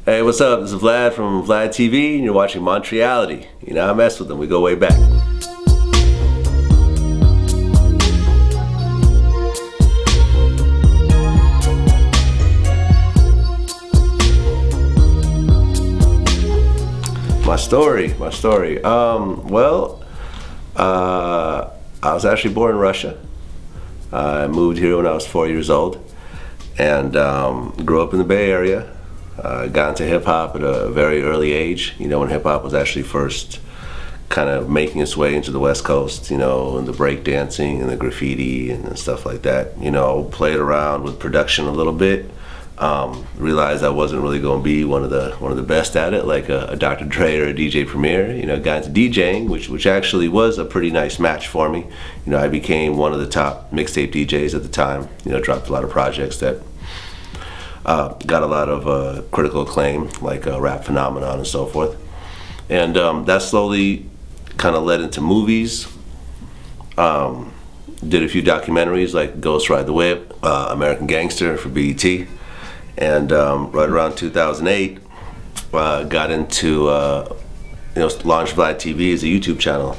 Hey, what's up? This is Vlad from Vlad TV, and you're watching Montreality. You know, I mess with them. We go way back. My story. I was actually born in Russia. I moved here when I was 4 years old, and grew up in the Bay Area. Got into hip hop at a very early age. You know, when hip hop was actually first kind of making its way into the West Coast. You know, and the break dancing and the graffiti and stuff like that. You know, played around with production a little bit. Realized I wasn't really going to be one of the best at it, like a Dr. Dre or a DJ Premier. You know, got into DJing, which actually was a pretty nice match for me. You know, I became one of the top mixtape DJs at the time. You know, dropped a lot of projects that got a lot of critical acclaim, like Rap Phenomenon and so forth. And that slowly kind of led into movies. Did a few documentaries like Ghost Ride the Whip, American Gangster for BET. And right around 2008, got into, launched Vlad TV as a YouTube channel.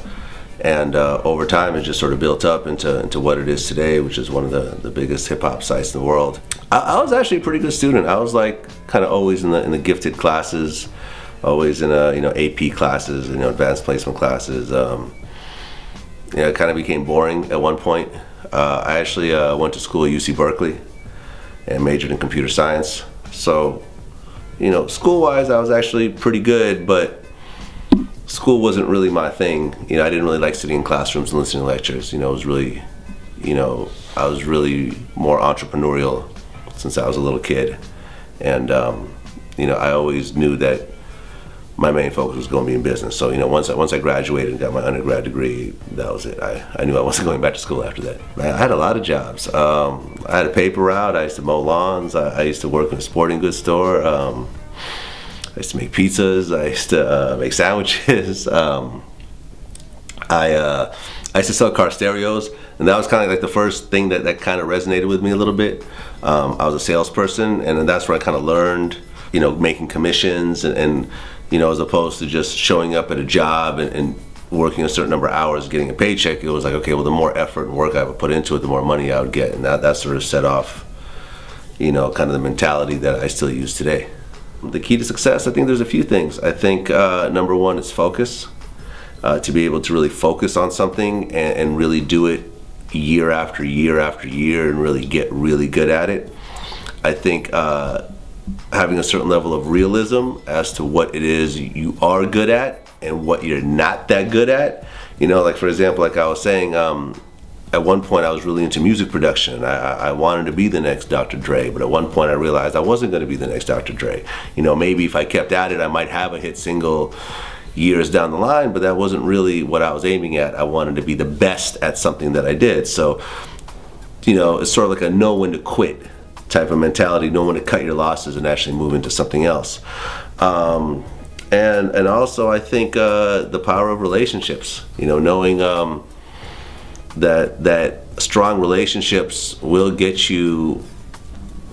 And over time, it just sort of built up into what it is today, which is one of the biggest hip hop sites in the world. I was actually a pretty good student. I was like kind of always in the gifted classes, always in AP classes, advanced placement classes. It kind of became boring at one point. I actually went to school at UC Berkeley and majored in computer science. So, school-wise, I was actually pretty good, but school wasn't really my thing. I didn't really like sitting in classrooms and listening to lectures. It was really, I was really more entrepreneurial since I was a little kid. And, I always knew that my main focus was going to be in business. So, once I graduated and got my undergrad degree, that was it. I knew I wasn't going back to school after that. Man, I had a lot of jobs. I had a paper route. I used to mow lawns. I used to work in a sporting goods store. I used to make pizzas. I used to make sandwiches. I used to sell car stereos, and that was kind of like the first thing that kind of resonated with me a little bit. I was a salesperson, and that's where I kind of learned, making commissions and as opposed to just showing up at a job and working a certain number of hours, getting a paycheck. It was like, okay, well, the more effort and work I would put into it, the more money I would get, and that sort of set off, kind of the mentality that I still use today. The key to success, I think there's a few things. I think number one is focus. To be able to really focus on something and really do it year after year after year and really get really good at it. I think having a certain level of realism as to what it is you are good at and what you're not that good at. Like for example, like I was saying, at one point I was really into music production. I wanted to be the next Dr. Dre, but at one point I realized I wasn't going to be the next Dr. Dre. Maybe if I kept at it, I might have a hit single years down the line, but that wasn't really what I was aiming at. I wanted to be the best at something that I did. So, it's sort of like a know when to quit type of mentality, know when to cut your losses and actually move into something else. And also I think the power of relationships, knowing that strong relationships will get you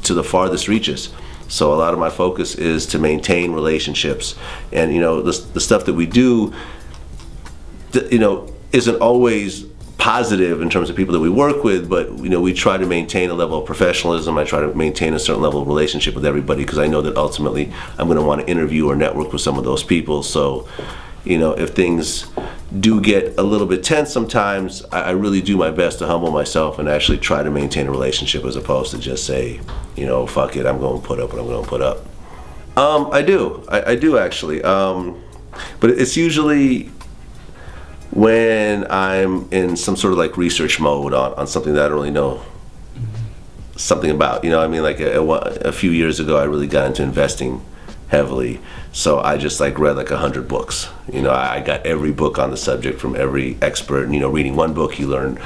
to the farthest reaches. So a lot of my focus is to maintain relationships, and the stuff that we do, isn't always positive in terms of people that we work with, but we try to maintain a level of professionalism. I try to maintain a certain level of relationship with everybody because I know that ultimately I'm going to want to interview or network with some of those people. So, if things do get a little bit tense sometimes, I really do my best to humble myself and actually try to maintain a relationship as opposed to just say, fuck it, I'm going to put up what I'm going to put up. I do actually. But it's usually when I'm in some sort of like research mode on something that I don't really know something about. Like a few years ago, I really got into investing heavily. So I just read like 100 books. I got every book on the subject from every expert. Reading one book, you learn,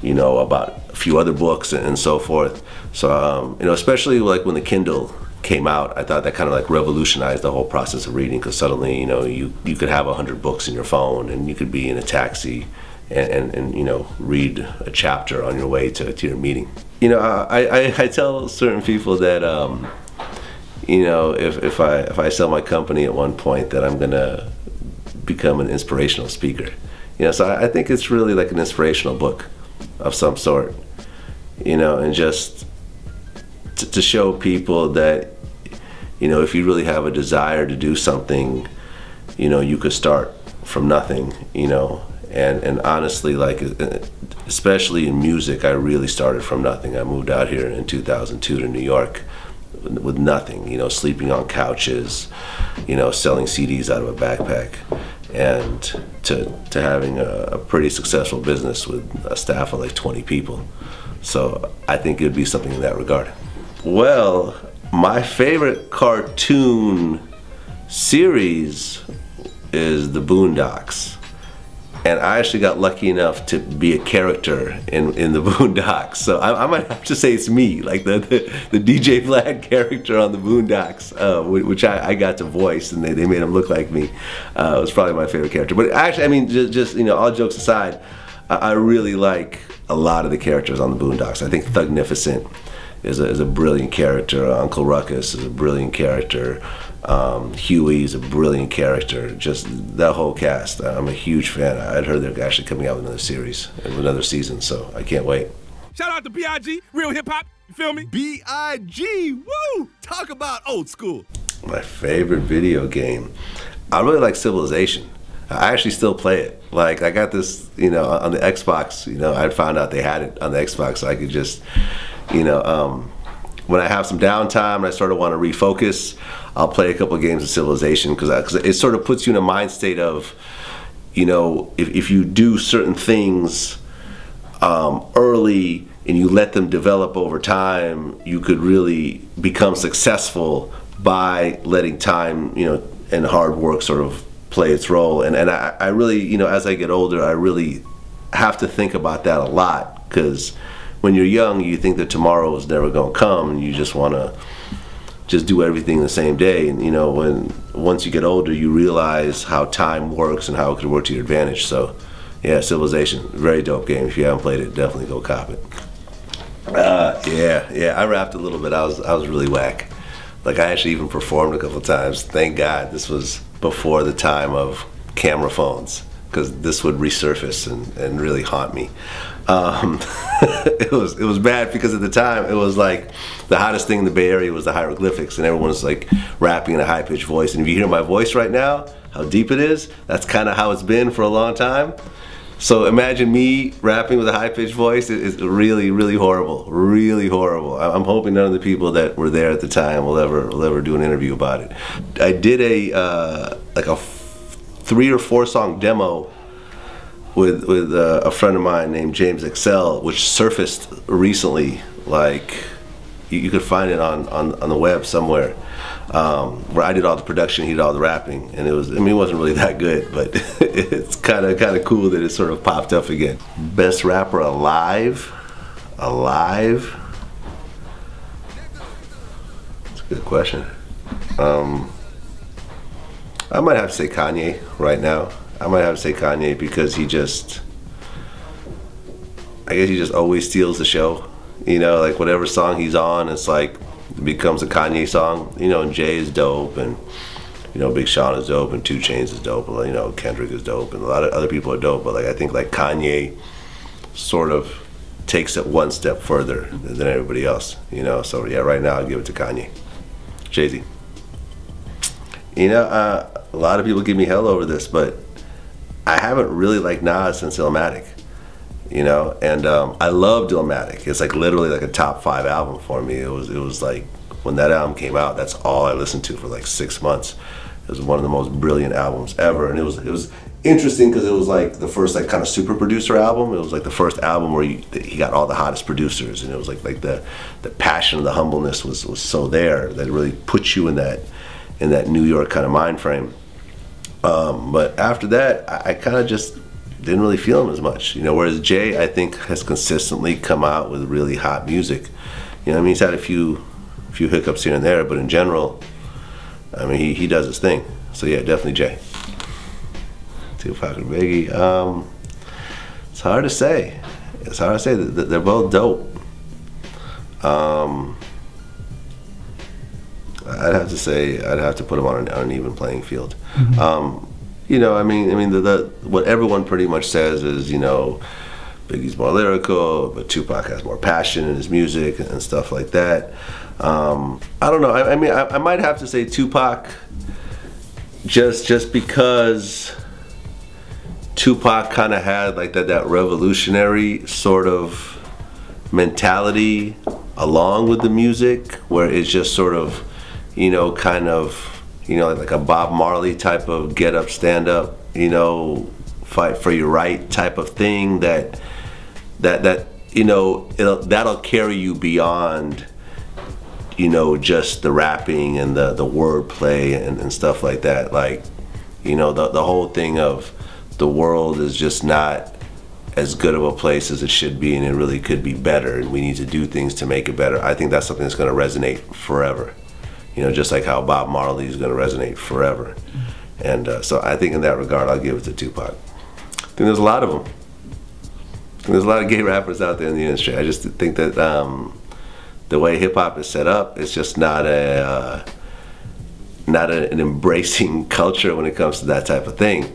about a few other books and so forth. So, especially like when the Kindle came out, I thought that kind of revolutionized the whole process of reading, because suddenly, you could have 100 books in your phone and you could be in a taxi and read a chapter on your way to your meeting. I tell certain people that you know, if I sell my company at one point, that I'm gonna become an inspirational speaker. You know, so I think it's really like an inspirational book of some sort. You know, and just to show people that, you know, if you really have a desire to do something, you know, you could start from nothing, you know. And honestly, like, especially in music, I really started from nothing. I moved out here in 2002 to New York with nothing, you know, sleeping on couches, you know, selling CDs out of a backpack, and to having a pretty successful business with a staff of like 20 people. So I think it would be something in that regard. Well, my favorite cartoon series is The Boondocks. And I actually got lucky enough to be a character in the Boondocks. So I might have to say it's me, like the DJ Vlad character on the Boondocks, which I got to voice, and they made him look like me. It was probably my favorite character. But actually, I mean, just you know, all jokes aside, I really like a lot of the characters on the Boondocks. I think Thugnificent is a brilliant character. Uncle Ruckus is a brilliant character. Huey is a brilliant character. Just that whole cast. I'm a huge fan. I'd heard they're actually coming out with another series, another season, so I can't wait. Shout out to B.I.G., real hip hop. You feel me? B.I.G. Woo! Talk about old school. My favorite video game. I really like Civilization. I actually still play it. Like, I got this, you know, on the Xbox. You know, I found out they had it on the Xbox, so I could just, you know, when I have some downtime and I sort of want to refocus, I'll play a couple of games of Civilization, because it sort of puts you in a mind state of, you know, if you do certain things early and you let them develop over time, you could really become successful by letting time, you know, and hard work sort of play its role. And I really, you know, as I get older, I really have to think about that a lot, because when you're young, you think that tomorrow is never going to come, and you just want to just do everything the same day. And, you know, once you get older, you realize how time works and how it could work to your advantage. So, yeah, Civilization, very dope game. If you haven't played it, definitely go cop it. Yeah, I rapped a little bit. I was really whack. Like, I actually even performed a couple times. Thank God this was before the time of camera phones, because this would resurface and really haunt me. It was bad, because at the time it was like the hottest thing in the Bay Area was the hieroglyphics, and everyone was like rapping in a high-pitched voice. And if you hear my voice right now, how deep it is, that's kind of how it's been for a long time. So imagine me rapping with a high-pitched voice. It's really, really horrible, really horrible. I'm hoping none of the people that were there at the time will ever do an interview about it. I did like a 3 or 4 song demo with a friend of mine named James Excel, which surfaced recently. Like, you could find it on the web somewhere, where I did all the production, he did all the rapping, and it was, I mean, it wasn't really that good, but it's kind of cool that it sort of popped up again. Best rapper alive? That's a good question. I might have to say Kanye right now. I might have to say Kanye, because I guess he just always steals the show. You know, like whatever song he's on, it's like, it becomes a Kanye song. You know, and Jay is dope, and, you know, Big Sean is dope, and 2 Chainz is dope, and, you know, Kendrick is dope, and a lot of other people are dope, but like, I think like Kanye sort of takes it one step further than everybody else, you know. So yeah, right now I'll give it to Kanye. Jay-Z. You know, a lot of people give me hell over this, but I haven't really liked Nas since Illmatic, you know, and I love Illmatic. It's like literally like a top 5 album for me. It was like, when that album came out, that's all I listened to for like 6 months. It was one of the most brilliant albums ever, and it was interesting because it was like the first like kind of super producer album. It was like the first album where he got all the hottest producers, and it was like the passion, the humbleness was so there that it really put you in that New York kind of mind frame. But after that, I kind of just didn't really feel him as much, you know. Whereas Jay, I think, has consistently come out with really hot music. You know, I mean, he's had a few hiccups here and there, but in general, I mean, he does his thing. So yeah, definitely Jay. Tupac and Biggie. It's hard to say. It's hard to say. They're both dope. I'd have to say I'd have to put him on an even playing field. Mm-hmm. You know, I mean, what everyone pretty much says is, you know, Biggie's more lyrical, but Tupac has more passion in his music and stuff like that. I don't know. I mean, I might have to say Tupac, just because Tupac kind of had like that revolutionary sort of mentality along with the music, where it's just sort of, you know, kind of, you know, like a Bob Marley type of get up, stand up, you know, fight for your right type of thing that you know, that'll carry you beyond, you know, just the rapping and the wordplay and stuff like that. Like, you know, the whole thing of the world is just not as good of a place as it should be, and it really could be better, and we need to do things to make it better. I think that's something that's going to resonate forever. You know, just like how Bob Marley is going to resonate forever. And so I think in that regard, I'll give it to Tupac. I think there's a lot of them. There's a lot of gay rappers out there in the industry. I just think that the way hip hop is set up, it's just not an embracing culture when it comes to that type of thing.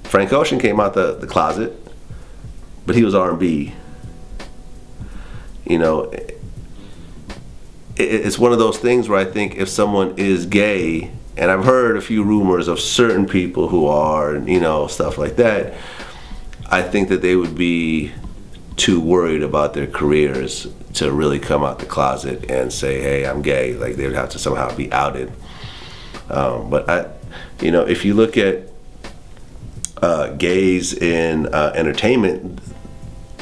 Frank Ocean came out the closet, but he was R&B. You know, it's one of those things where I think if someone is gay, and I've heard a few rumors of certain people who are, you know, stuff like that, I think that they would be too worried about their careers to really come out the closet and say, hey, I'm gay. Like, they would have to somehow be outed. But you know, if you look at gays in entertainment,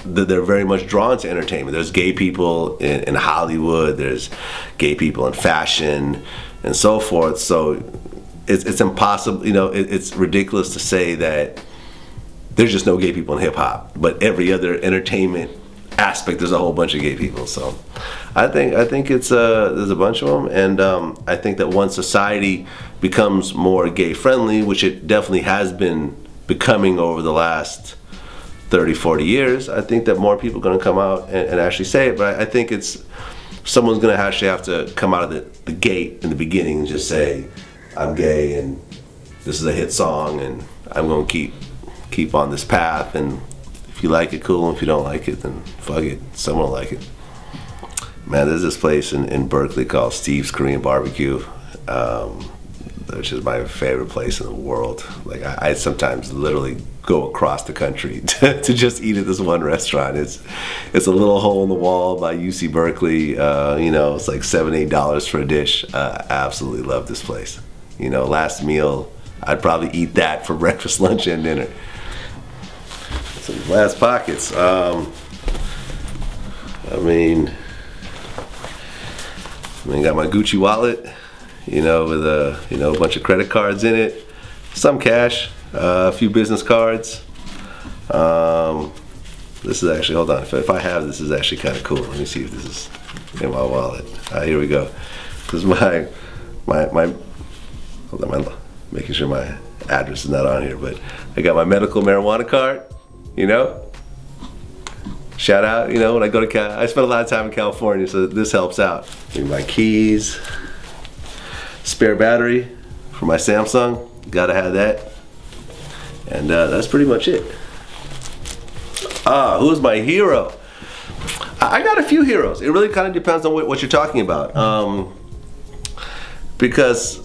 they're very much drawn to entertainment. There's gay people in Hollywood, there's gay people in fashion and so forth. So it's impossible, you know, it's ridiculous to say that there's just no gay people in hip hop, but every other entertainment aspect there's a whole bunch of gay people. So I think it's there's a bunch of them, and I think that once society becomes more gay friendly, which it definitely has been becoming over the last 30-40 years, I think that more people are going to come out and actually say it. But I think it's someone's going to actually have to come out of the gate in the beginning and just say, I'm gay and this is a hit song and I'm going to keep on this path, and if you like it, cool, and if you don't like it, then fuck it, someone will like it. Man, there's this place in Berkeley called Steve's Korean Barbecue, which is my favorite place in the world. Like, I sometimes literally go across the country to just eat at this one restaurant. It's a little hole in the wall by UC Berkeley. You know, it's like $7, $8 for a dish. I absolutely love this place. You know, last meal, I'd probably eat that for breakfast, lunch, and dinner. Some glass pockets. I mean, got my Gucci wallet, you know, with a bunch of credit cards in it, some cash, a few business cards. This is actually, hold on, if I have this, is actually kind of cool. Let me see if this is in my wallet. Here we go. This is my hold on, making sure my address is not on here, but I got my medical marijuana card, you know. Shout out, you know, when I go to I spend a lot of time in California, so this helps out. My keys, spare battery for my Samsung, gotta have that. And that's pretty much it. Who's my hero? I got a few heroes. It really kind of depends on what you're talking about. Because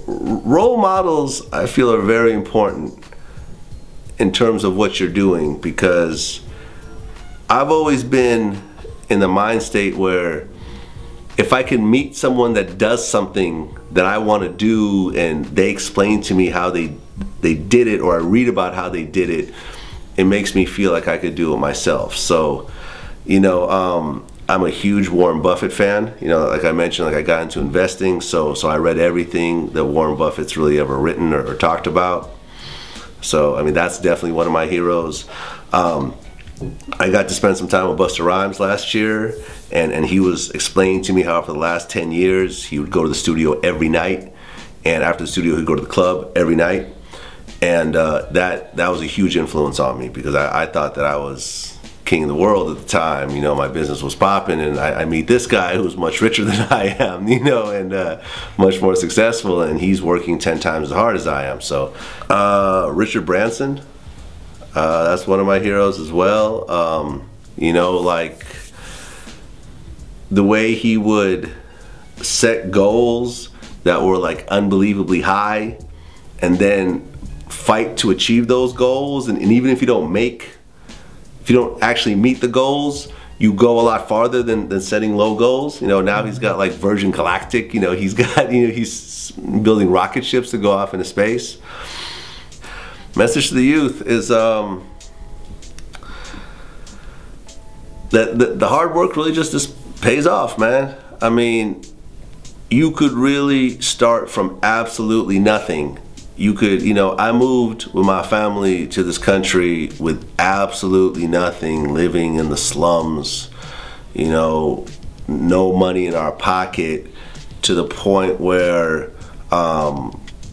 role models, I feel, are very important in terms of what you're doing, because I've always been in the mind state where if I can meet someone that does something that I want to do and they explain to me how they did it, or I read about how they did it, it makes me feel like I could do it myself. So, you know, I'm a huge Warren Buffett fan. You know, like I mentioned, like I got into investing, so I read everything that Warren Buffett's really ever written or talked about. So, I mean, that's definitely one of my heroes. I got to spend some time with Busta Rhymes last year, and he was explaining to me how for the last 10 years he would go to the studio every night, and after the studio he'd go to the club every night. And that was a huge influence on me, because I thought that I was king of the world at the time. You know, my business was popping, and I meet this guy who's much richer than I am, you know, and much more successful, and he's working 10 times as hard as I am. So Richard Branson, that's one of my heroes as well. You know, like the way he would set goals that were like unbelievably high and then fight to achieve those goals, and even if you don't actually meet the goals, you go a lot farther than setting low goals. You know, now he's got like Virgin Galactic, you know, he's building rocket ships to go off into space. Message to the youth is that the hard work really just pays off, man. I mean, you could really start from absolutely nothing. You could, you know, I moved with my family to this country with absolutely nothing, living in the slums, you know, no money in our pocket, to the point where,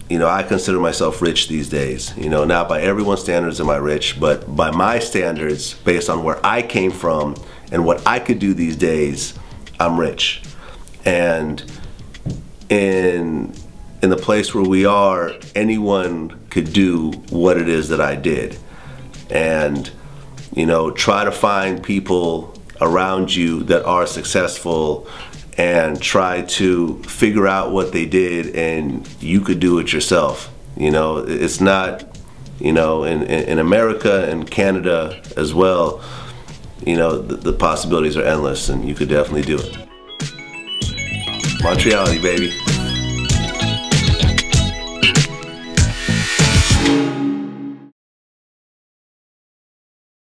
you know, I consider myself rich these days. You know, not by everyone's standards am I rich, but by my standards, based on where I came from and what I could do these days, I'm rich. And in the place where we are, anyone could do what it is that I did. And, you know, try to find people around you that are successful and try to figure out what they did, and you could do it yourself. You know, it's not, you know, in America and Canada as well, you know, the possibilities are endless, and you could definitely do it. Montreality, baby.